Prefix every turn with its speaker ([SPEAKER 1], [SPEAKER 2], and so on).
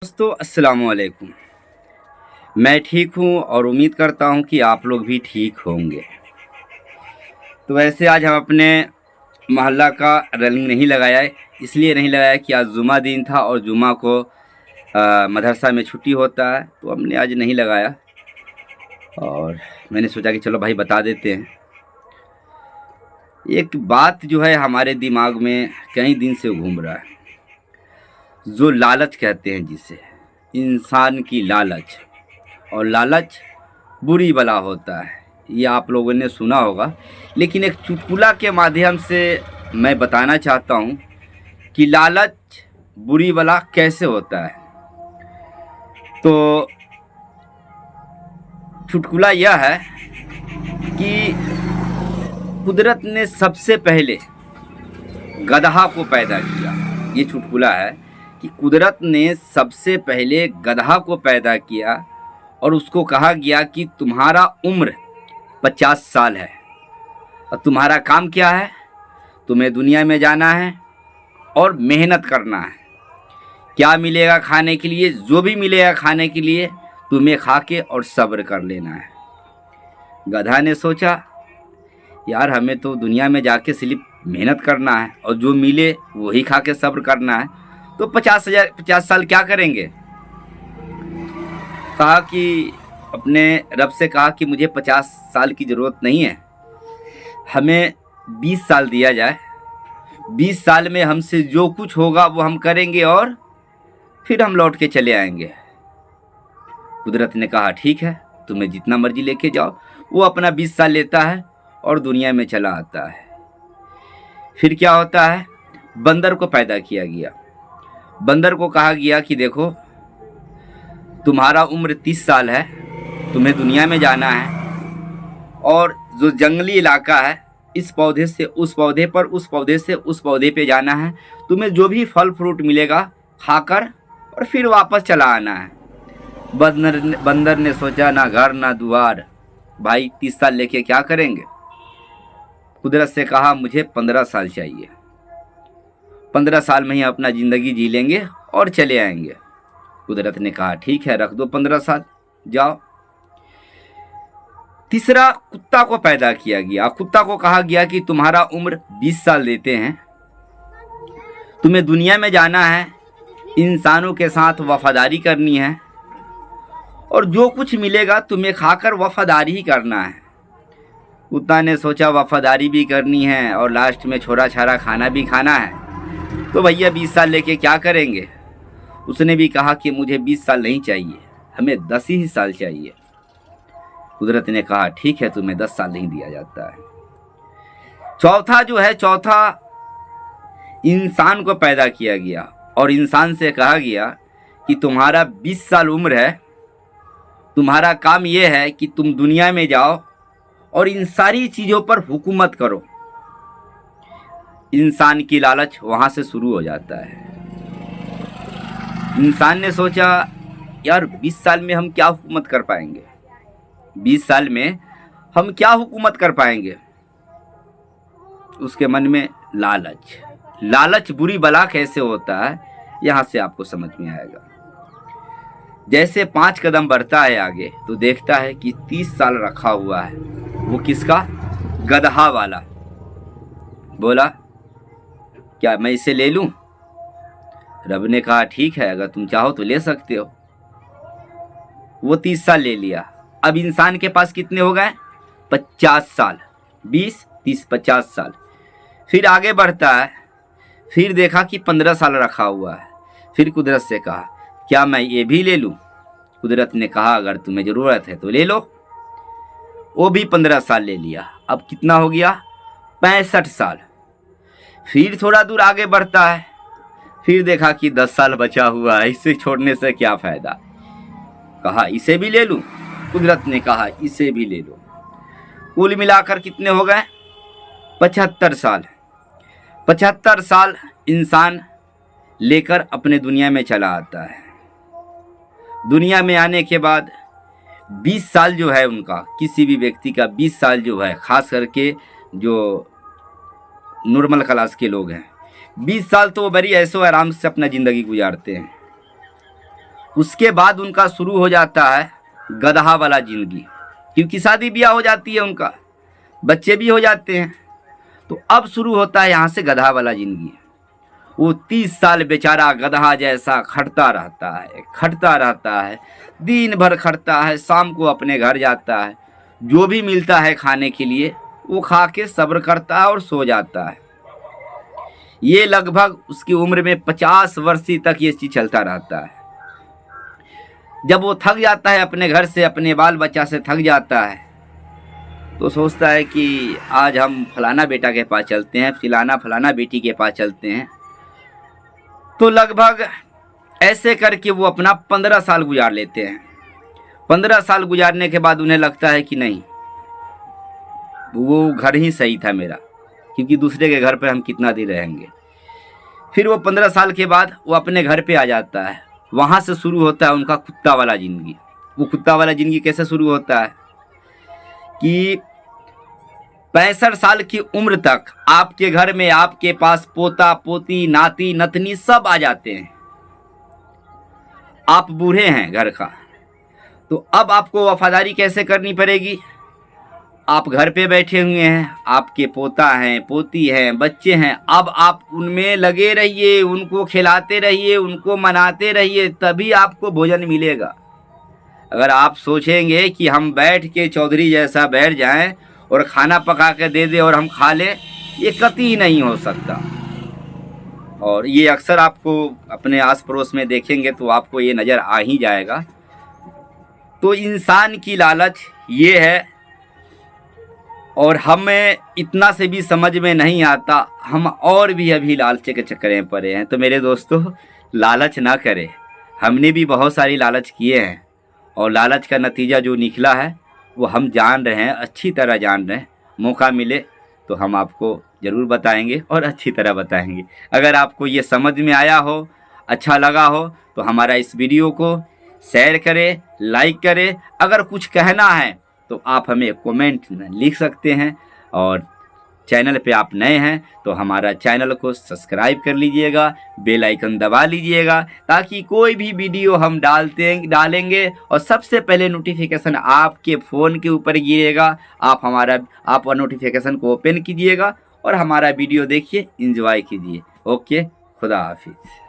[SPEAKER 1] दोस्तों अस्सलाम वालेकुम। मैं ठीक हूँ और उम्मीद करता हूँ कि आप लोग भी ठीक होंगे। तो वैसे आज हम अपने मोहल्ला का रनिंग नहीं लगाया है, इसलिए नहीं लगाया कि आज जुमा दिन था और जुमा को मदरसा में छुट्टी होता है, तो हमने आज नहीं लगाया। और मैंने सोचा कि चलो भाई बता देते हैं। एक बात जो है हमारे दिमाग में कई दिन से घूम रहा है, जो लालच कहते हैं जिसे, इंसान की लालच। और लालच बुरी बला होता है, ये आप लोगों ने सुना होगा। लेकिन एक चुटकुला के माध्यम से मैं बताना चाहता हूँ कि लालच बुरी बला कैसे होता है। तो चुटकुला यह है कि कुदरत ने सबसे पहले गधा को पैदा किया। ये चुटकुला है कि कुदरत ने सबसे पहले गधा को पैदा किया और उसको कहा गया कि तुम्हारा उम्र 50 साल है और तुम्हारा काम क्या है, तुम्हें दुनिया में जाना है और मेहनत करना है। क्या मिलेगा खाने के लिए, जो भी मिलेगा खाने के लिए तुम्हें खा के और सब्र कर लेना है। गधा ने सोचा यार हमें तो दुनिया में जाके सिर्फ मेहनत करना है और जो मिले वही खा के सब्र करना है, तो 50 साल क्या करेंगे। कहा कि अपने रब से कहा कि मुझे 50 साल की ज़रूरत नहीं है, हमें 20 साल दिया जाए। 20 साल में हमसे जो कुछ होगा वो हम करेंगे और फिर हम लौट के चले आएंगे। कुदरत ने कहा ठीक है, तुम्हें जितना मर्जी लेके जाओ। वो अपना 20 साल लेता है और दुनिया में चला आता है। फिर क्या होता है, बंदर को पैदा किया गया। बंदर को कहा गया कि देखो तुम्हारा उम्र 30 साल है, तुम्हें दुनिया में जाना है और जो जंगली इलाका है, इस पौधे से उस पौधे पर, उस पौधे से उस पौधे पे जाना है। तुम्हें जो भी फल फ्रूट मिलेगा खाकर और फिर वापस चला आना है। बंदर ने सोचा ना घर ना द्वार, भाई 30 साल लेके क्या करेंगे। कुदरत से कहा मुझे 15 साल चाहिए, 15 साल में ही अपना ज़िंदगी जी लेंगे और चले आएंगे। कुदरत ने कहा ठीक है, रख दो 15 साल, जाओ। तीसरा कुत्ता को पैदा किया गया। कुत्ता को कहा गया कि तुम्हारा उम्र 20 साल देते हैं, तुम्हें दुनिया में जाना है, इंसानों के साथ वफादारी करनी है और जो कुछ मिलेगा तुम्हें खाकर वफादारी ही करना है। कुत्ता ने सोचा वफादारी भी करनी है और लास्ट में छोरा छारा खाना भी खाना है, तो भैया 20 साल लेके क्या करेंगे। उसने भी कहा कि मुझे 20 साल नहीं चाहिए, हमें 10 ही साल चाहिए। कुदरत ने कहा ठीक है, तुम्हें 10 साल नहीं दिया जाता है। चौथा जो है, चौथा इंसान को पैदा किया गया और इंसान से कहा गया कि तुम्हारा 20 साल उम्र है, तुम्हारा काम यह है कि तुम दुनिया में जाओ और इन सारी चीज़ों पर हुकूमत करो। इंसान की लालच वहाँ से शुरू हो जाता है। इंसान ने सोचा यार 20 साल में हम क्या हुकूमत कर पाएंगे, 20 साल में हम क्या हुकूमत कर पाएंगे। उसके मन में लालच, लालच बुरी बला कैसे होता है, यहाँ से आपको समझ में आएगा। जैसे 5 कदम बढ़ता है आगे तो देखता है कि 30 साल रखा हुआ है। वो किसका, गधा वाला। बोला क्या मैं इसे ले लूं। रब ने कहा ठीक है, अगर तुम चाहो तो ले सकते हो। वो 30 साल ले लिया। अब इंसान के पास कितने हो गए, 50 साल, 20 30 50 साल। फिर आगे बढ़ता है, फिर देखा कि 15 साल रखा हुआ है। फिर कुदरत से कहा क्या मैं ये भी ले लूं। कुदरत ने कहा अगर तुम्हें ज़रूरत है तो ले लो। वो भी 15 साल ले लिया। अब कितना हो गया, 65 साल। फिर थोड़ा दूर आगे बढ़ता है, फिर देखा कि 10 साल बचा हुआ है, इसे छोड़ने से क्या फ़ायदा। कहा इसे भी ले लूं। कुदरत ने कहा इसे भी ले लो। कुल मिलाकर कितने हो गए, 75 साल। 75 साल इंसान लेकर अपने दुनिया में चला आता है। दुनिया में आने के बाद 20 साल जो है उनका, किसी भी व्यक्ति का 20 साल जो है, ख़ास करके जो नॉर्मल क्लास के लोग हैं, 20 साल तो वो बड़ी ऐशो आराम से अपना ज़िंदगी गुजारते हैं। उसके बाद उनका शुरू हो जाता है गदहा वाला जिंदगी, क्योंकि शादी ब्याह हो जाती है, उनका बच्चे भी हो जाते हैं। तो अब शुरू होता है यहाँ से गदहा वाला जिंदगी। वो 30 साल बेचारा गदहा जैसा खटता रहता है, दिन भर खटता है, शाम को अपने घर जाता है, जो भी मिलता है खाने के लिए वो खा के सब्र करता है और सो जाता है। ये लगभग उसकी उम्र में 50 वर्ष तक ये चीज चलता रहता है। जब वो थक जाता है अपने घर से, अपने बाल बच्चा से थक जाता है, तो सोचता है कि आज हम फलाना बेटा के पास चलते हैं, फलाना बेटी के पास चलते हैं। तो लगभग ऐसे करके वो अपना 15 साल गुजार लेते हैं। 15 साल गुजारने के बाद उन्हें लगता है कि नहीं, वो घर ही सही था मेरा, क्योंकि दूसरे के घर पर हम कितना दिन रहेंगे। फिर वो 15 साल के बाद वो अपने घर पे आ जाता है। वहाँ से शुरू होता है उनका कुत्ता वाला ज़िंदगी। वो कुत्ता वाला ज़िंदगी कैसे शुरू होता है कि 65 साल की उम्र तक आपके घर में आपके पास पोता पोती नाती नतनी सब आ जाते हैं। आप बूढ़े हैं घर का, तो अब आपको वफादारी कैसे करनी पड़ेगी। आप घर पे बैठे हुए हैं, आपके पोता हैं पोती हैं बच्चे हैं, अब आप उनमें लगे रहिए, उनको खिलाते रहिए, उनको मनाते रहिए, तभी आपको भोजन मिलेगा। अगर आप सोचेंगे कि हम बैठ के चौधरी जैसा बैठ जाएं और खाना पका के दे दे और हम खा लें, ये कतई नहीं हो सकता। और ये अक्सर आपको अपने आस पड़ोस में देखेंगे तो आपको ये नज़र आ ही जाएगा। तो इंसान की लालच ये है, और हमें इतना से भी समझ में नहीं आता, हम और भी अभी लालच के चक्कर में पड़े हैं। तो मेरे दोस्तों, लालच ना करें। हमने भी बहुत सारी लालच किए हैं, और लालच का नतीजा जो निकला है वो हम जान रहे हैं, अच्छी तरह जान रहे हैं। मौका मिले तो हम आपको ज़रूर बताएंगे और अच्छी तरह बताएंगे। अगर आपको ये समझ में आया हो, अच्छा लगा हो, तो हमारा इस वीडियो को शेयर करें, लाइक करें। अगर कुछ कहना है तो आप हमें कमेंट में लिख सकते हैं, और चैनल पे आप नए हैं तो हमारा चैनल को सब्सक्राइब कर लीजिएगा, बेल आइकन दबा लीजिएगा, ताकि कोई भी वीडियो हम डालेंगे और सबसे पहले नोटिफिकेशन आपके फ़ोन के ऊपर गिरेगा। आप नोटिफिकेशन को ओपन कीजिएगा और हमारा वीडियो देखिए, एंजॉय कीजिए। ओके, खुदा हाफिज़।